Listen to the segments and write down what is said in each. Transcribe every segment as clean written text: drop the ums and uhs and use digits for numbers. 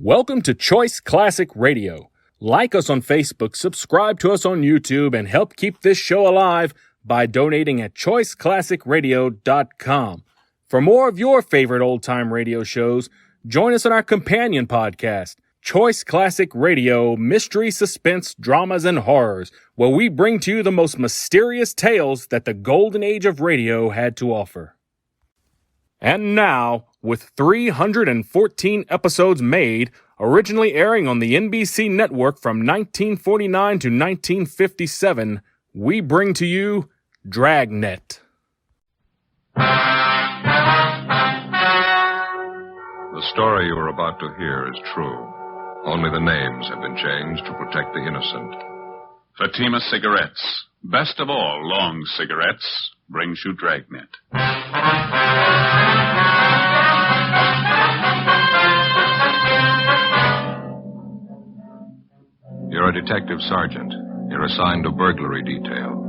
Welcome to Choice Classic Radio. Like us on Facebook, subscribe to us on YouTube, and help keep this show alive by donating at choiceclassicradio.com. For more of your favorite old-time radio shows, join us on our companion podcast, Choice Classic Radio, Mystery, Suspense, Dramas, and Horrors, where we bring to you the most mysterious tales that the golden age of radio had to offer. And now, with 314 episodes made, originally airing on the NBC network from 1949 to 1957, we bring to you Dragnet. The story you are about to hear is true. Only the names have been changed to protect the innocent. Fatima Cigarettes, best of all long cigarettes, brings you Dragnet. You're a detective sergeant. You're assigned to burglary detail.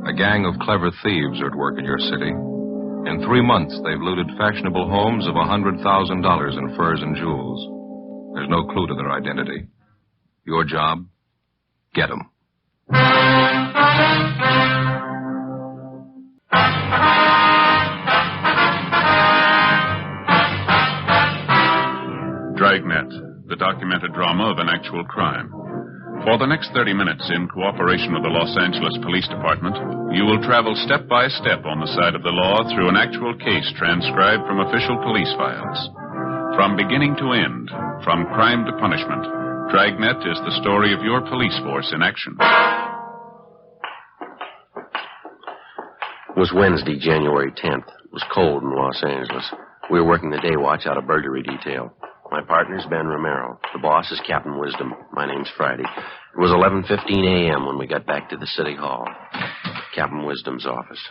A gang of clever thieves are at work in your city. In 3 months, they've looted fashionable homes of $100,000 in furs and jewels. There's no clue to their identity. Your job? Get them. Dragnet, the documented drama of an actual crime. For the next 30 minutes, in cooperation with the Los Angeles Police Department, you will travel step by step on the side of the law through an actual case transcribed from official police files. From beginning to end, from crime to punishment, Dragnet is the story of your police force in action. It was Wednesday, January 10th. It was cold in Los Angeles. We were working the day watch out of burglary detail. My partner's Ben Romero. The boss is Captain Wisdom. My name's Friday. It was 11:15 a.m. when we got back to the city hall. Captain Wisdom's office.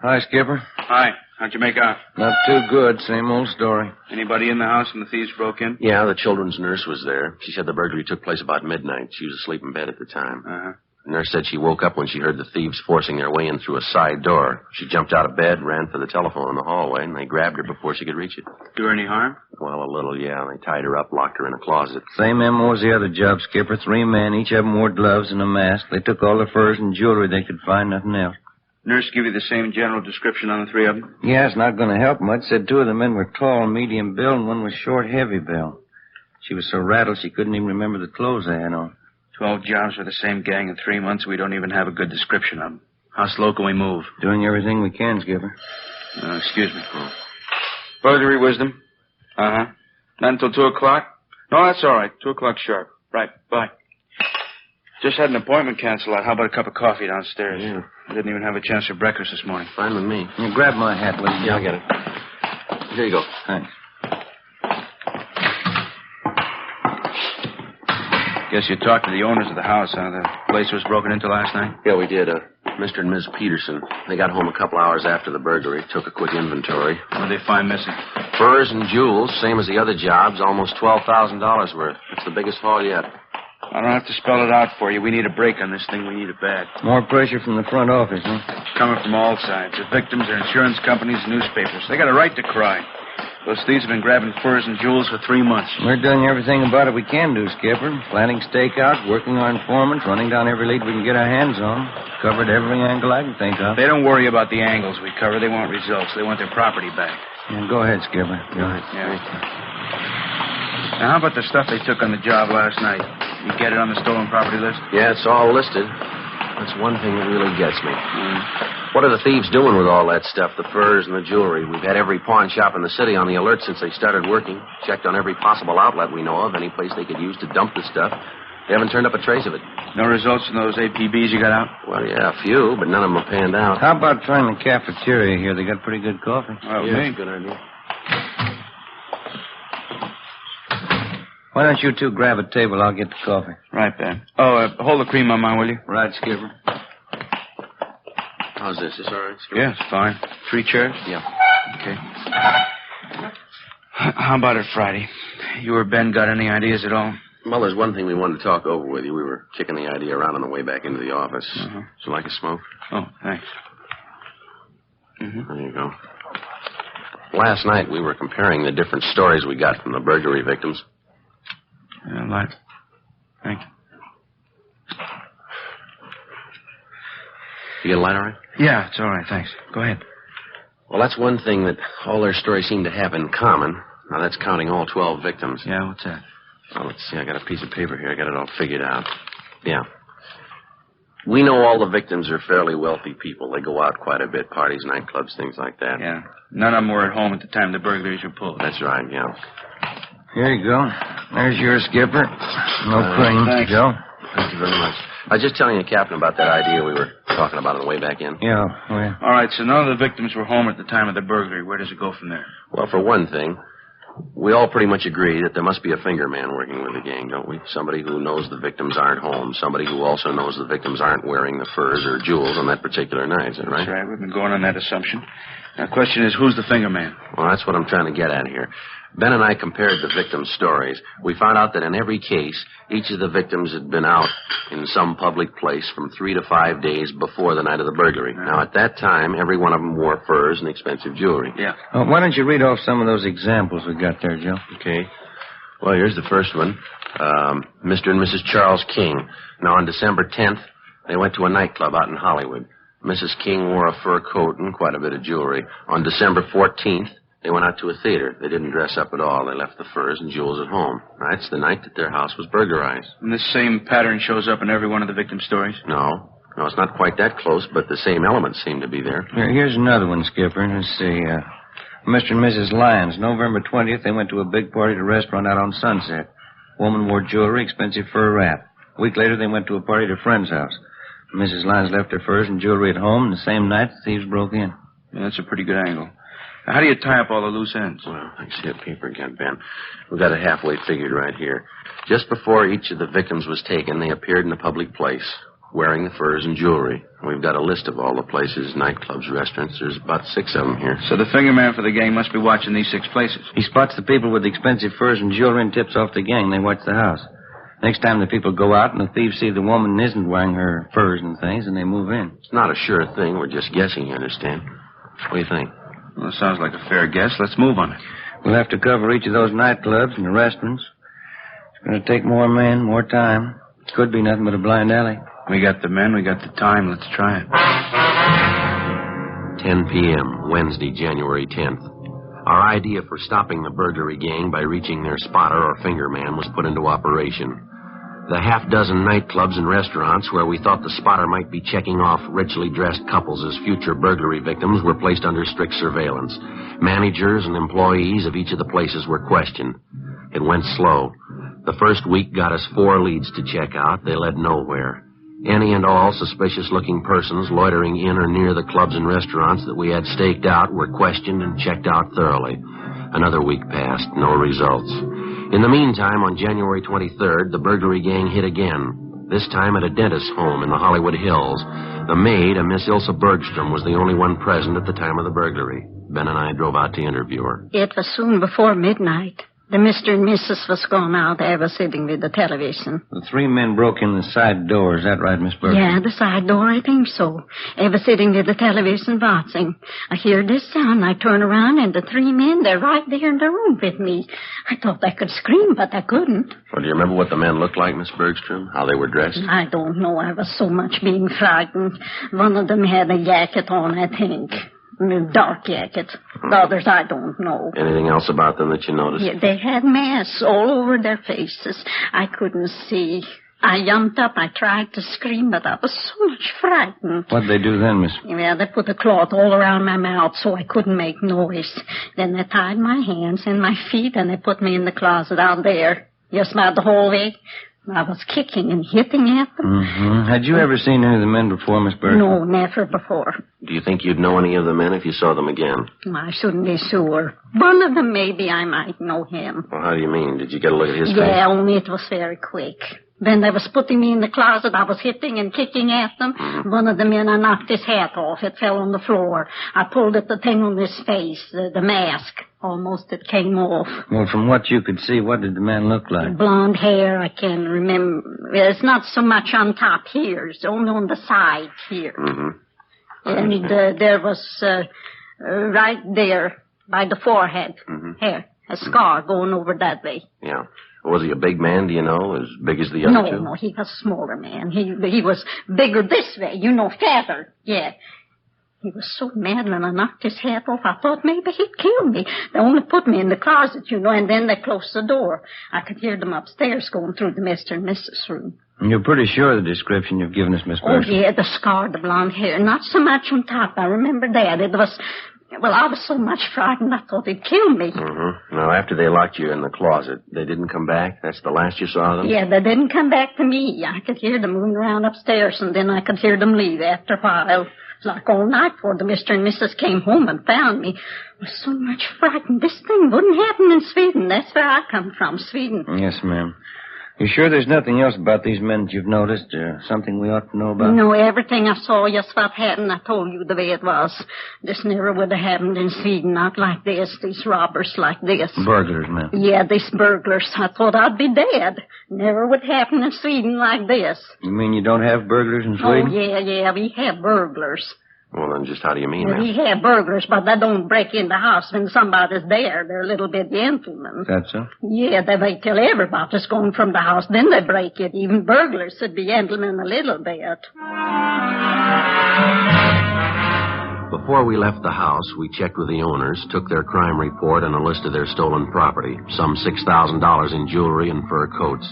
Hi, Skipper. Hi. How'd you make out? Not too good. Same old story. Anybody in the house when the thieves broke in? Yeah, the children's nurse was there. She said the burglary took place about midnight. She was asleep in bed at the time. Uh-huh. The nurse said she woke up when she heard the thieves forcing their way in through a side door. She jumped out of bed, ran for the telephone in the hallway, and they grabbed her before she could reach it. Do her any harm? Well, a little, yeah. They tied her up, locked her in a closet. Same MO as the other job, Skipper. 3 men, each of them wore gloves and a mask. They took all the furs and jewelry they could find, nothing else. Nurse give you the same general description on the 3 of them? Yeah, it's not going to help much. Said 2 of the men were tall, medium build, and one was short, heavy build. She was so rattled she couldn't even remember the clothes they had on. 12 jobs for the same gang in 3 months. We don't even have a good description of them. How slow can we move? Doing everything we can, Skipper. Excuse me. Burglary, Wisdom? Uh-huh. Not until 2 o'clock? No, that's all right. 2 o'clock sharp. Right. Bye. Just had an appointment canceled out. How about a cup of coffee downstairs? Yeah. I didn't even have a chance for breakfast this morning. Fine with me. You grab my hat, will you? Yeah, I'll get it. Here you go. Thanks. Guess you talked to the owners of the house, huh? The place was broken into last night? Yeah, we did. Mr. and Ms. Peterson. They got home a couple hours after the burglary, took a quick inventory. What did they find missing? Furs and jewels, same as the other jobs, almost $12,000 worth. It's the biggest haul yet. I don't have to spell it out for you. We need a break on this thing. We need it bad. More pressure from the front office, huh? Coming from all sides. The victims, their insurance companies, newspapers. They got a right to cry. Those thieves have been grabbing furs and jewels for 3 months. We're doing everything about it we can do, Skipper. Planning stakeouts, working our informants, running down every lead we can get our hands on. Covered every angle I can think of. They don't worry about the angles we cover. They want results. They want their property back. Yeah, go ahead, Skipper. Go ahead. Yeah. Now, how about the stuff they took on the job last night? You get it on the stolen property list? Yeah, it's all listed. That's one thing that really gets me. What are the thieves doing with all that stuff, the furs and the jewelry? We've had every pawn shop in the city on the alert since they started working. Checked on every possible outlet we know of, any place they could use to dump the stuff. They haven't turned up a trace of it. No results from those APBs you got out? Well, yeah, a few, but none of them have panned out. How about trying the cafeteria here? They got pretty good coffee. Well, Yeah, that's a good idea. Why don't you 2 grab a table? I'll get the coffee. Right, Ben. Oh, hold the cream on mine, will you? Right, Skipper. How's this? Is this all right, Skipper? Yeah, it's fine. 3 chairs? Yeah. Okay. How about it Friday? You or Ben got any ideas at all? Well, there's one thing we wanted to talk over with you. We were kicking the idea around on the way back into the office. Uh-huh. Would you like a smoke? Oh, thanks. There you go. Last night we were comparing the different stories we got from the burglary victims. Yeah, light. Thank you. You get a light, all right? Yeah, it's all right, thanks. Go ahead. Well, that's one thing that all their stories seem to have in common. Now, that's counting all 12 victims. Yeah, what's that? Well, let's see. I got a piece of paper here. I got it all figured out. Yeah. We know all the victims are fairly wealthy people. They go out quite a bit, parties, nightclubs, things like that. Yeah. None of them were at home at the time the burglaries were pulled. That's right, yeah. Here you go. There's your skipper. No cream, thanks. Joe. Thank you very much. I was just telling you, Captain, about that idea we were talking about on the way back in. Yeah, well. All right, so none of the victims were home at the time of the burglary. Where does it go from there? Well, for one thing, we all pretty much agree that there must be a finger man working with the gang, don't we? Somebody who knows the victims aren't home. Somebody who also knows the victims aren't wearing the furs or jewels on that particular night, is that right? That's right. We've been going on that assumption. Now, the question is, who's the finger man? Well, that's what I'm trying to get at here. Ben and I compared the victims' stories. We found out that in every case, each of the victims had been out in some public place from 3 to 5 days before the night of the burglary. Now, at that time, every one of them wore furs and expensive jewelry. Yeah. Why don't you read off some of those examples we got there, Joe? Okay. Well, here's the first one. Mr. and Mrs. Charles King. Now, on December 10th, they went to a nightclub out in Hollywood. Mrs. King wore a fur coat and quite a bit of jewelry. On December 14th, they went out to a theater. They didn't dress up at all. They left the furs and jewels at home. That's the night that their house was burglarized. And this same pattern shows up in every one of the victims' stories? No, it's not quite that close, but the same elements seem to be there. Here's another one, Skipper. Let's see. Mr. and Mrs. Lyons. November 20th, they went to a big party at a restaurant out on Sunset. Woman wore jewelry, expensive fur wrap. A week later, they went to a party at a friend's house. Mrs. Lyons left her furs and jewelry at home, and the same night, the thieves broke in. Yeah, that's a pretty good angle. Now, how do you tie up all the loose ends? Well, I see a paper again, Ben. We've got it halfway figured right here. Just before each of the victims was taken, they appeared in a public place, wearing the furs and jewelry. We've got a list of all the places, nightclubs, restaurants. There's about 6 of them here. So the finger man for the gang must be watching these 6 places. He spots the people with the expensive furs and jewelry and tips off the gang. They watch the house. Next time the people go out and the thieves see the woman isn't wearing her furs and things, and they move in. It's not a sure thing. We're just guessing, you understand? What do you think? Well, it sounds like a fair guess. Let's move on it. We'll have to cover each of those nightclubs and the restaurants. It's going to take more men, more time. Could be nothing but a blind alley. We got the men, we got the time. Let's try it. 10 p.m., Wednesday, January 10th. Our idea for stopping the burglary gang by reaching their spotter or finger man was put into operation. The half-dozen nightclubs and restaurants where we thought the spotter might be checking off richly dressed couples as future burglary victims were placed under strict surveillance. Managers and employees of each of the places were questioned. It went slow. The first week got us 4 leads to check out. They led nowhere. Any and all suspicious-looking persons loitering in or near the clubs and restaurants that we had staked out were questioned and checked out thoroughly. Another week passed, no results. In the meantime, on January 23rd, the burglary gang hit again, this time at a dentist's home in the Hollywood Hills. The maid, a Miss Ilsa Bergstrom, was the only one present at the time of the burglary. Ben and I drove out to interview her. It was soon before midnight. The Mr. and Mrs. was gone out. I was sitting with the television. The 3 men broke in the side door. Is that right, Miss Bergstrom? Yeah, the side door, I think so. I was sitting with the television watching. I hear this sound. I turn around, and the 3 men, they're right there in the room with me. I thought I could scream, but I couldn't. Well, do you remember what the men looked like, Miss Bergstrom? How they were dressed? I don't know. I was so much being frightened. One of them had a jacket on, I think. A dark jacket. The others, I don't know. Anything else about them that you noticed? Yeah, they had masks all over their faces. I couldn't see. I jumped up. I tried to scream, but I was so much frightened. What'd they do then, Miss? Yeah, they put a cloth all around my mouth so I couldn't make noise. Then they tied my hands and my feet, and they put me in the closet out there. Just about the whole way. I was kicking and hitting at them. Mm-hmm. Had you ever seen any of the men before, Miss Bergstrom? No, never before. Do you think you'd know any of the men if you saw them again? I shouldn't be sure. One of them, maybe I might know him. Well, how do you mean? Did you get a look at his face? Yeah, only it was very quick. Then they was putting me in the closet. I was hitting and kicking at them. Mm-hmm. One of the men, I knocked his hat off. It fell on the floor. I pulled at the thing on his face, the mask. Almost it came off. Well, from what you could see, what did the man look like? Blonde hair, I can remember. It's not so much on top here. It's only on the side here. Mm-hmm. And there was, right there, by the forehead. Mm-hmm. Here, a scar going over that way. Yeah. Was he a big man, do you know? As big as the other two? No, he was a smaller man. He was bigger this way, fatter. Yeah. He was so mad when I knocked his hat off, I thought maybe he'd kill me. They only put me in the closet, and then they closed the door. I could hear them upstairs going through the Mr. and Mrs. room. And you're pretty sure of the description you've given us, Miss Garson? Oh, yeah, the scar, the blonde hair. Not so much on top. I remember that. It was... Well, I was so much frightened, I thought he'd kill me. Mm-hmm. Now, after they locked you in the closet, they didn't come back? That's the last you saw of them? Yeah, they didn't come back to me. I could hear them moving around upstairs, and then I could hear them leave after a while. Like all night before the Mr. and Mrs. came home and found me. I was so much frightened. This thing wouldn't happen in Sweden. That's where I come from, Sweden. Yes, ma'am. You sure there's nothing else about these men that you've noticed? Something we ought to know about? No, everything I saw, just what happened, I told you the way it was. This never would have happened in Sweden, not like this. These robbers like this. Burglars, ma'am. Yeah, these burglars. I thought I'd be dead. Never would happen in Sweden like this. You mean you don't have burglars in Sweden? Oh, yeah, we have burglars. Well, then just how do you mean Yeah, that? we have burglars, but they don't break in the house when somebody's there. They're a little bit gentlemen. That's so? Yeah, they wait till everybody's gone from the house, then they break it. Even burglars should be gentlemen a little bit. Before we left the house, we checked with the owners, took their crime report and a list of their stolen property, some $6,000 in jewelry and fur coats.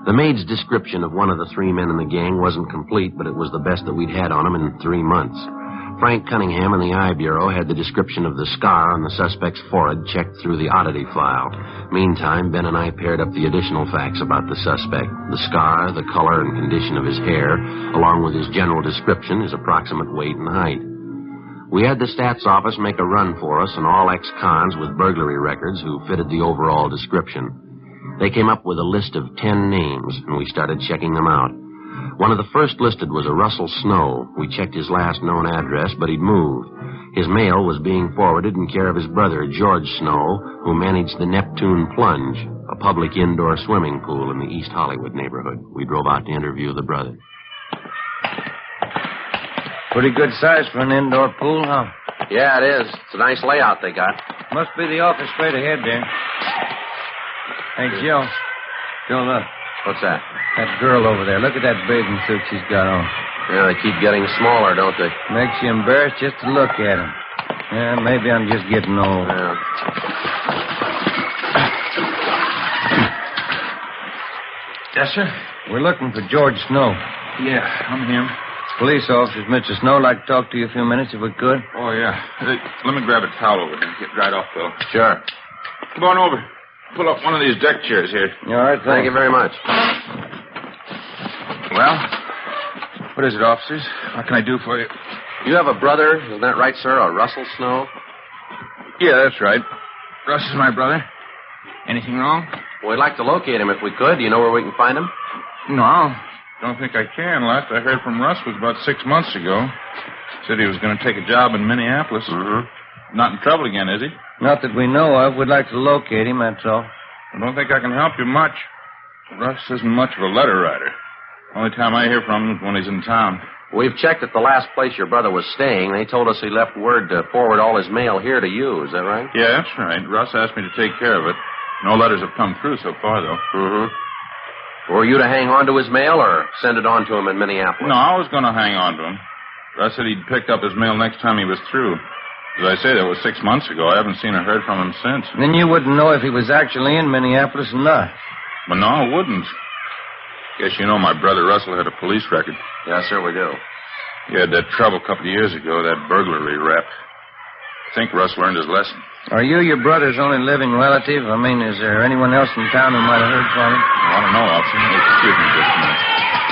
The maid's description of one of the three men in the gang wasn't complete, but it was the best that we'd had on him in 3 months. Frank Cunningham in the Eye Bureau had the description of the scar on the suspect's forehead checked through the oddity file. Meantime, Ben and I paired up the additional facts about the suspect. The scar, the color and condition of his hair, along with his general description, his approximate weight and height. We had the stats office make a run for us and all ex-cons with burglary records who fitted the overall description. They came up with a list of 10 names, and we started checking them out. One of the first listed was a Russell Snow. We checked his last known address, but he'd moved. His mail was being forwarded in care of his brother, George Snow, who managed the Neptune Plunge, a public indoor swimming pool in the East Hollywood neighborhood. We drove out to interview the brother. Pretty good size for an indoor pool, huh? Yeah, it is. It's a nice layout they got. Must be the office straight ahead there. Hey, Joe. Joe, look. What's that? That girl over there. Look at that bathing suit she's got on. Yeah, they keep getting smaller, don't they? Makes you embarrassed just to look at them. Yeah, maybe I'm just getting old. Yeah. Yes, sir? We're looking for George Snow. Yeah, I'm him. Police officers, Mr. Snow, like to talk to you a few minutes if we could. Oh, yeah. Hey, let me grab a towel over here. Get right off, Bill. Sure. Come on over. Pull up one of these deck chairs here. All right, Thank you very much. Well, what is it, officers? What can I do for you? You have a brother, isn't that right, sir? A Russell Snow? Yeah, that's right. Russ is my brother. Anything wrong? We'd like to locate him if we could. Do you know where we can find him? No. Don't think I can. Last I heard from Russ was about 6 months ago. Said he was going to take a job in Minneapolis. Mm-hmm. Not in trouble again, is he? Not that we know of. We'd like to locate him, that's all. I don't think I can help you much. Russ isn't much of a letter writer. Only time I hear from him is when he's in town. We've checked at the last place your brother was staying. They told us he left word to forward all his mail here to you. Is that right? Yeah, that's right. Russ asked me to take care of it. No letters have come through so far, though. Mm-hmm. Were you to hang on to his mail or send it on to him in Minneapolis? No, I was going to hang on to him. Russ said he'd pick up his mail next time he was through. As I say, that was 6 months ago. I haven't seen or heard from him since. Then you wouldn't know if he was actually in Minneapolis or not. Well, no, I wouldn't. Guess you know my brother Russell had a police record. Yes, sir, we do. He had that trouble a couple of years ago, that burglary rap. I think Russ learned his lesson. Are you your brother's only living relative? I mean, is there anyone else in town who might have heard from him? I don't know, officer. Excuse me just a minute.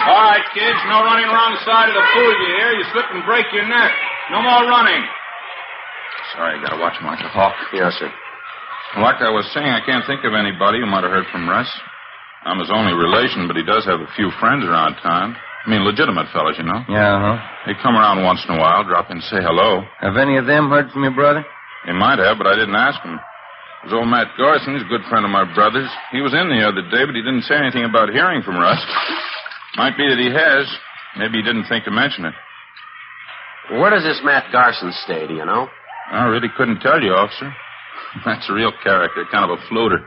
All right, kids, no running around the side of the pool, you hear? You slip and break your neck. No more running. Sorry, I gotta watch him like a hawk. Yes, sir. Like I was saying, I can't think of anybody who might have heard from Russ. I'm his only relation, but he does have a few friends around town. I mean, legitimate fellas, you know. Yeah, huh? They come around once in a while, drop in and say hello. Have any of them heard from your brother? They might have, but I didn't ask him. There's old Matt Garson. He's a good friend of my brother's. He was in the other day, but he didn't say anything about hearing from Russ. Might be that he has. Maybe he didn't think to mention it. Where does this Matt Garson stay, do you know? I really couldn't tell you, officer. That's a real character, kind of a floater.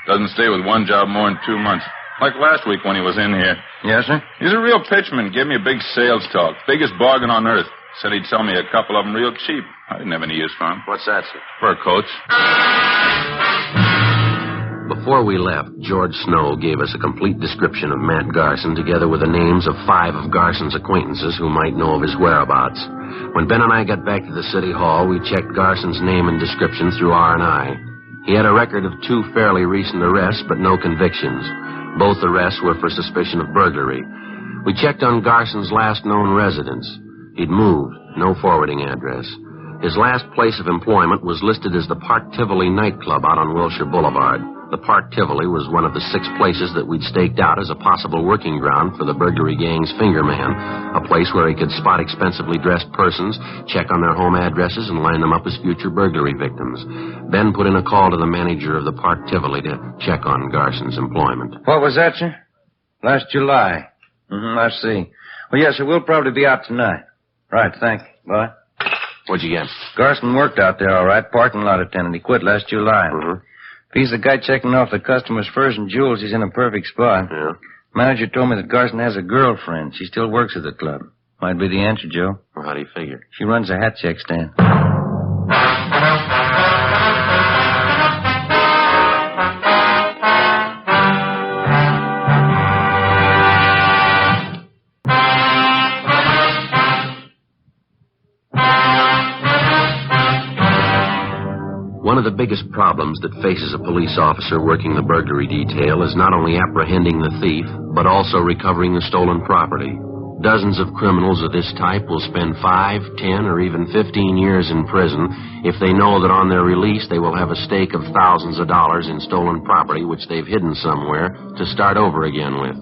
Doesn't stay with one job more than 2 months. Like last week when he was in here. Yes, sir? He's a real pitchman. Gave me a big sales talk. Biggest bargain on earth. Said he'd sell me a couple of them real cheap. I didn't have any use for them. What's that, sir? Fur coats. Before we left, George Snow gave us a complete description of Matt Garson, together with the names of 5 of Garson's acquaintances who might know of his whereabouts. When Ben and I got back to the city hall, we checked Garson's name and description through R&I. He had a record of 2 fairly recent arrests, but no convictions. Both arrests were for suspicion of burglary. We checked on Garson's last known residence. He'd moved, no forwarding address. His last place of employment was listed as the Park Tivoli nightclub out on Wilshire Boulevard. The Park Tivoli was one of the 6 places that we'd staked out as a possible working ground for the burglary gang's fingerman, a place where he could spot expensively dressed persons, check on their home addresses, and line them up as future burglary victims. Ben put in a call to the manager of the Park Tivoli to check on Garson's employment. What was that, sir? Last July. I see. Well, yes, sir, we'll probably be out tonight. Right, thank you. Bye. What'd you get? Garson worked out there, all right. Parking lot attendant. He quit last July. If he's the guy checking off the customers' furs and jewels, he's in a perfect spot. Yeah. Manager told me that Garson has a girlfriend. She still works at the club. Might be the answer, Joe. Well, how do you figure? She runs a hat check stand. One of the biggest problems that faces a police officer working the burglary detail is not only apprehending the thief, but also recovering the stolen property. Dozens of criminals of this type will spend 5, 10, or even 15 years in prison if they know that on their release they will have a stake of thousands of dollars in stolen property which they've hidden somewhere to start over again with.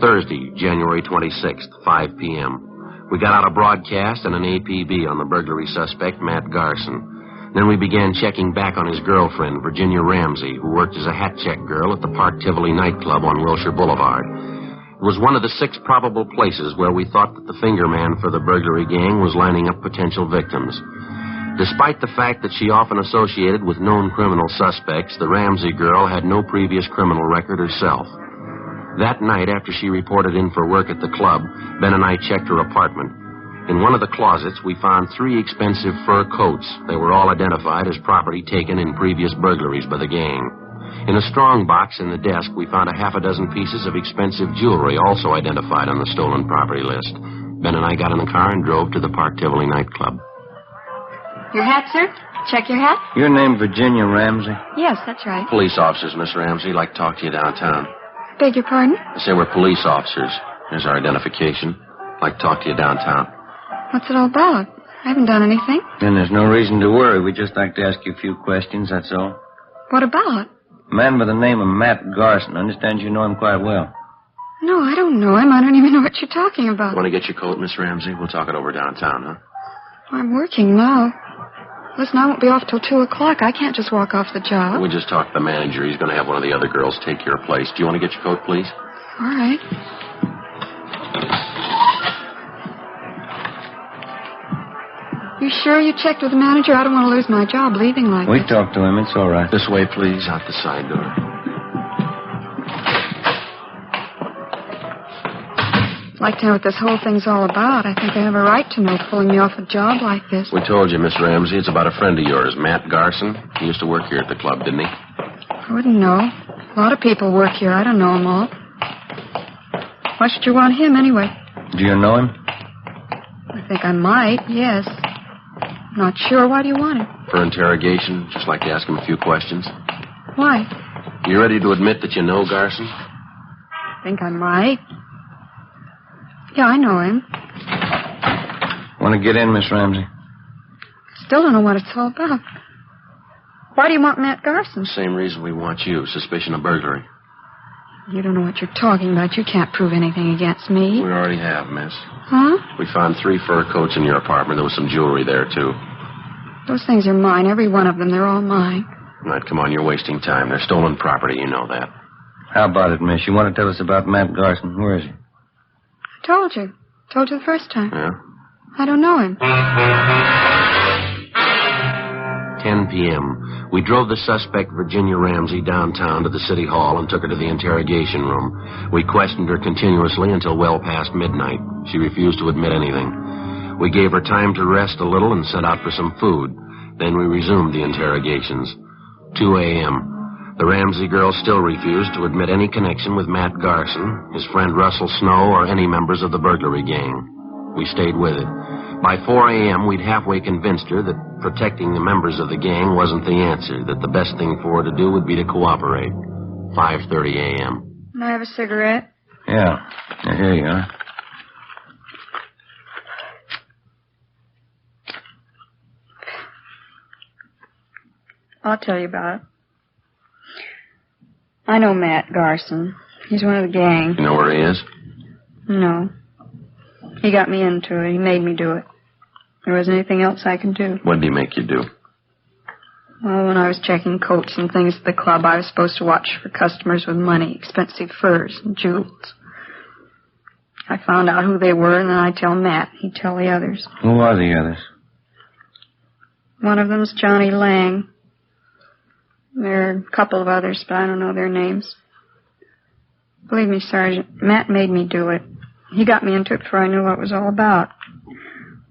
Thursday, January 26th, 5 p.m. We got out a broadcast and an APB on the burglary suspect, Matt Garson. Then we began checking back on his girlfriend, Virginia Ramsey, who worked as a hat check girl at the Park Tivoli nightclub on Wilshire Boulevard. It was one of the 6 probable places where we thought that the finger man for the burglary gang was lining up potential victims. Despite the fact that she often associated with known criminal suspects, the Ramsey girl had no previous criminal record herself. That night, after she reported in for work at the club, Ben and I checked her apartment. In one of the closets, we found 3 expensive fur coats. They were all identified as property taken in previous burglaries by the gang. In a strong box in the desk, we found a half a dozen pieces of expensive jewelry, also identified on the stolen property list. Ben and I got in the car and drove to the Park Tivoli nightclub. Your hat, sir? Check your hat? Your name Virginia Ramsey? Yes, that's right. Police officers, Miss Ramsey. Like to talk to you downtown. Beg your pardon? I say we're police officers. Here's our identification. Like to talk to you downtown. What's it all about? I haven't done anything. Then there's no reason to worry. We'd just like to ask you a few questions, that's all. What about? A man by the name of Matt Garson. I understand you know him quite well. No, I don't know him. I don't even know what you're talking about. Want to get your coat, Miss Ramsey? We'll talk it over downtown, huh? I'm working now. Listen, I won't be off till 2 o'clock. I can't just walk off the job. We'll just talk to the manager. He's going to have one of the other girls take your place. Do you want to get your coat, please? All right. You sure you checked with the manager? I don't want to lose my job leaving like We this. talked to him. It's all right. This way, please, out the side door. I'd like to know what this whole thing's all about. I think I have a right to know, pulling me off a job like this. We told you, Miss Ramsey, it's about a friend of yours, Matt Garson. He used to work here at the club, didn't he? I wouldn't know. A lot of people work here. I don't know them all. Why should you want him anyway? Do you know him? I think I might, yes. Not sure. Why do you want him? For interrogation, just like to ask him a few questions. Why? You ready to admit that you know Garson? I think I might. Yeah, I know him. Want to get in, Miss Ramsey? Still don't know what it's all about. Why do you want Matt Garson? Same reason we want you, suspicion of burglary. You don't know what you're talking about. You can't prove anything against me. We already have, miss. Huh? We found 3 fur coats in your apartment. There was some jewelry there, too. Those things are mine, every one of them. They're all mine. All right, come on, you're wasting time. They're stolen property, you know that. How about it, miss? You want to tell us about Matt Garson? Where is he? I told you. Told you the first time. Yeah? I don't know him. 10 p.m. We drove the suspect, Virginia Ramsey, downtown to the city hall and took her to the interrogation room. We questioned her continuously until well past midnight. She refused to admit anything. We gave her time to rest a little and sent out for some food. Then we resumed the interrogations. 2 a.m. The Ramsey girl still refused to admit any connection with Matt Garson, his friend Russell Snow, or any members of the burglary gang. We stayed with it. By 4 a.m., we'd halfway convinced her that protecting the members of the gang wasn't the answer, that the best thing for her to do would be to cooperate. 5:30 a.m. Can I have a cigarette? Yeah. Here you are. I'll tell you about it. I know Matt Garson. He's one of the gang. You know where he is? No. He got me into it. He made me do it. There wasn't anything else I could do. What did he make you do? Well, when I was checking coats and things at the club, I was supposed to watch for customers with money, expensive furs and jewels. I found out who they were, and then I'd tell Matt. He'd tell the others. Who are the others? One of them's Johnny Lang. There are a couple of others, but I don't know their names. Believe me, Sergeant, Matt made me do it. He got me into it before I knew what it was all about.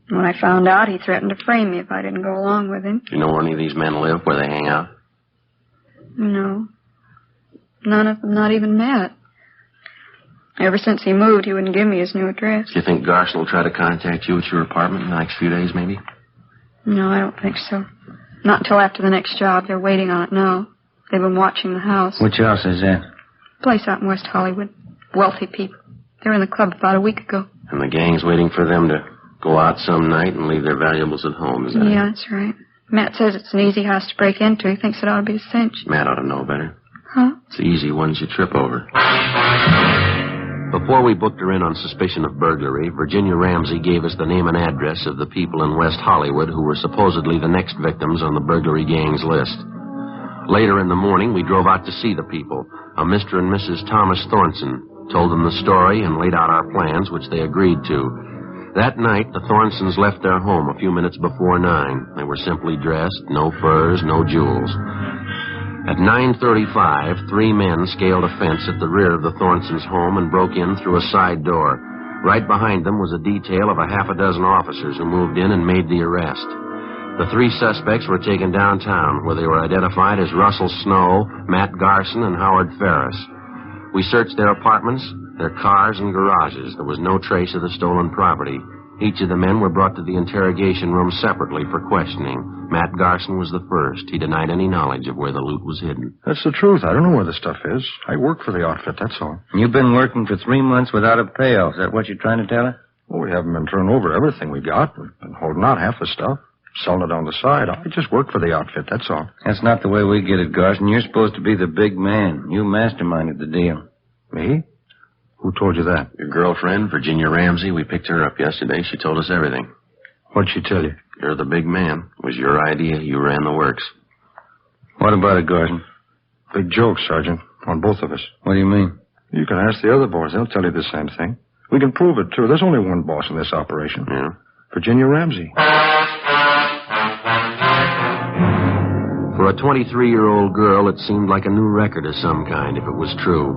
When I found out, he threatened to frame me if I didn't go along with him. Do you know where any of these men live, where they hang out? No. None of them, not even Matt. Ever since he moved, he wouldn't give me his new address. Do you think Garson will try to contact you at your apartment in the next few days, maybe? No, I don't think so. Not until after the next job. They're waiting on it now. They've been watching the house. Which house is that? Place out in West Hollywood. Wealthy people. They were in the club about a week ago. And the gang's waiting for them to go out some night and leave their valuables at home, is that it? Yeah, that's right. Matt says it's an easy house to break into. He thinks it ought to be a cinch. Matt ought to know better. Huh? It's the easy ones you trip over. Before we booked her in on suspicion of burglary, Virginia Ramsey gave us the name and address of the people in West Hollywood who were supposedly the next victims on the burglary gang's list. Later in the morning, we drove out to see the people, a Mr. and Mrs. Thomas Thornton, told them the story and laid out our plans, which they agreed to. That night, the Thornsons left their home a few minutes before 9. They were simply dressed, no furs, no jewels. At 9:35, 3 men scaled a fence at the rear of the Thornsons' home and broke in through a side door. Right behind them was a detail of a half a dozen officers who moved in and made the arrest. The 3 suspects were taken downtown, where they were identified as Russell Snow, Matt Garson, and Howard Ferris. We searched their apartments, their cars, and garages. There was no trace of the stolen property. Each of the men were brought to the interrogation room separately for questioning. Matt Garson was the first. He denied any knowledge of where the loot was hidden. That's the truth. I don't know where the stuff is. I work for the outfit, that's all. You've been working for 3 months without a payoff. Is that what you're trying to tell her? Well, we haven't been turning over everything we got. We've been holding out half the stuff, selling it on the side. I just work for the outfit, that's all. That's not the way we get it, Garson. You're supposed to be the big man. You masterminded the deal. Me? Who told you that? Your girlfriend, Virginia Ramsey, we picked her up yesterday. She told us everything. What'd she tell you? You're the big man. It was your idea. You ran the works. What about it, Garson? Big joke, Sergeant, on both of us. What do you mean? You can ask the other boys. They'll tell you the same thing. We can prove it, too. There's only one boss in this operation. Yeah? Virginia Ramsey. For a 23-year-old girl, it seemed like a new record of some kind, if it was true.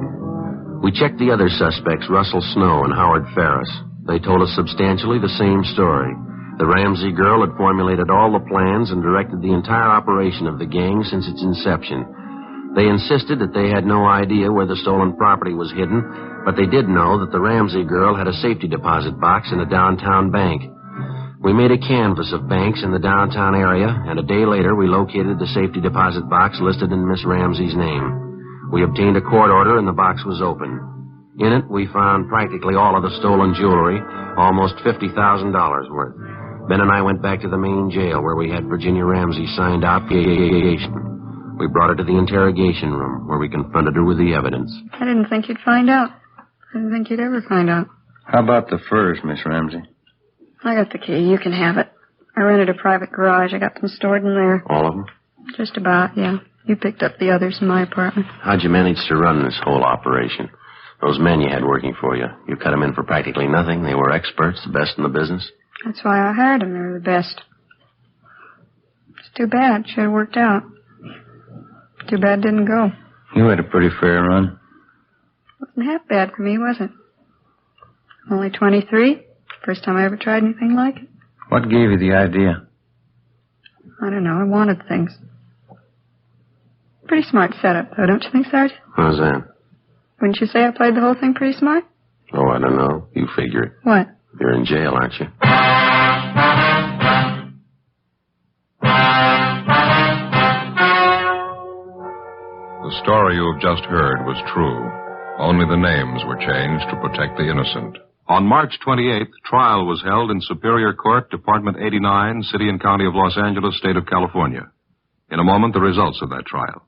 We checked the other suspects, Russell Snow and Howard Ferris. They told us substantially the same story. The Ramsey girl had formulated all the plans and directed the entire operation of the gang since its inception. They insisted that they had no idea where the stolen property was hidden, but they did know that the Ramsey girl had a safety deposit box in a downtown bank. We made a canvass of banks in the downtown area, and a day later we located the safety deposit box listed in Miss Ramsey's name. We obtained a court order, and the box was open. In it, we found practically all of the stolen jewelry, almost $50,000 worth. Ben and I went back to the main jail, where we had Virginia Ramsey signed out for interrogation. We brought her to the interrogation room, where we confronted her with the evidence. I didn't think you'd find out. I didn't think you'd ever find out. How about the furs, Miss Ramsey? I got the key. You can have it. I rented a private garage. I got them stored in there. All of them? Just about, yeah. You picked up the others in my apartment. How'd you manage to run this whole operation? Those men you had working for you, you cut them in for practically nothing. They were experts, the best in the business. That's why I hired them. They were the best. It's too bad. Should have worked out. Too bad it didn't go. You had a pretty fair run. Wasn't half bad for me, was it? Only 23. First time I ever tried anything like it. What gave you the idea? I don't know. I wanted things. Pretty smart setup, though, don't you think, Sergeant? How's that? Wouldn't you say I played the whole thing pretty smart? Oh, I don't know. You figure it. What? You're in jail, aren't you? The story you have just heard was true. Only the names were changed to protect the innocent. On March 28th, trial was held in Superior Court, Department 89, City and County of Los Angeles, State of California. In a moment, the results of that trial.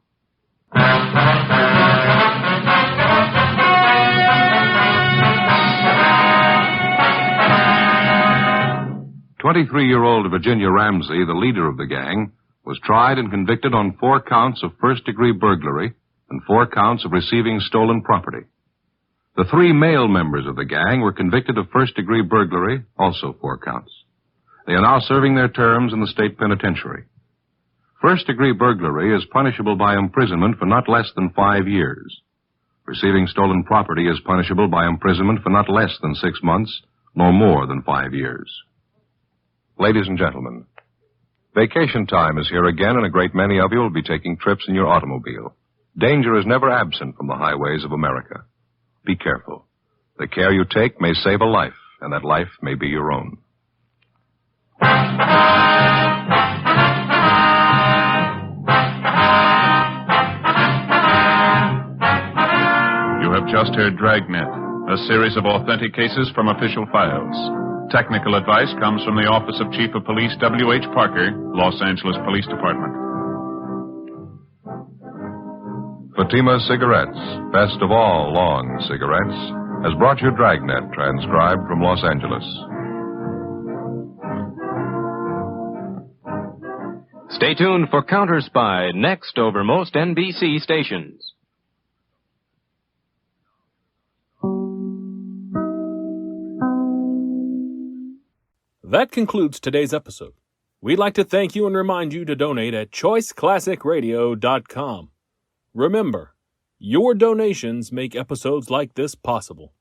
23-year-old Virginia Ramsey, the leader of the gang, was tried and convicted on 4 counts of first-degree burglary and 4 counts of receiving stolen property. The 3 male members of the gang were convicted of first-degree burglary, also 4 counts. They are now serving their terms in the state penitentiary. First-degree burglary is punishable by imprisonment for not less than 5 years. Receiving stolen property is punishable by imprisonment for not less than 6 months, nor more than 5 years. Ladies and gentlemen, vacation time is here again, and a great many of you will be taking trips in your automobile. Danger is never absent from the highways of America. Be careful. The care you take may save a life, and that life may be your own. You have just heard Dragnet, a series of authentic cases from official files. Technical advice comes from the Office of Chief of Police W.H. Parker, Los Angeles Police Department. Fatima Cigarettes, best of all long cigarettes, has brought you Dragnet, transcribed from Los Angeles. Stay tuned for Counter Spy, next over most NBC stations. That concludes today's episode. We'd like to thank you and remind you to donate at choiceclassicradio.com. Remember, your donations make episodes like this possible.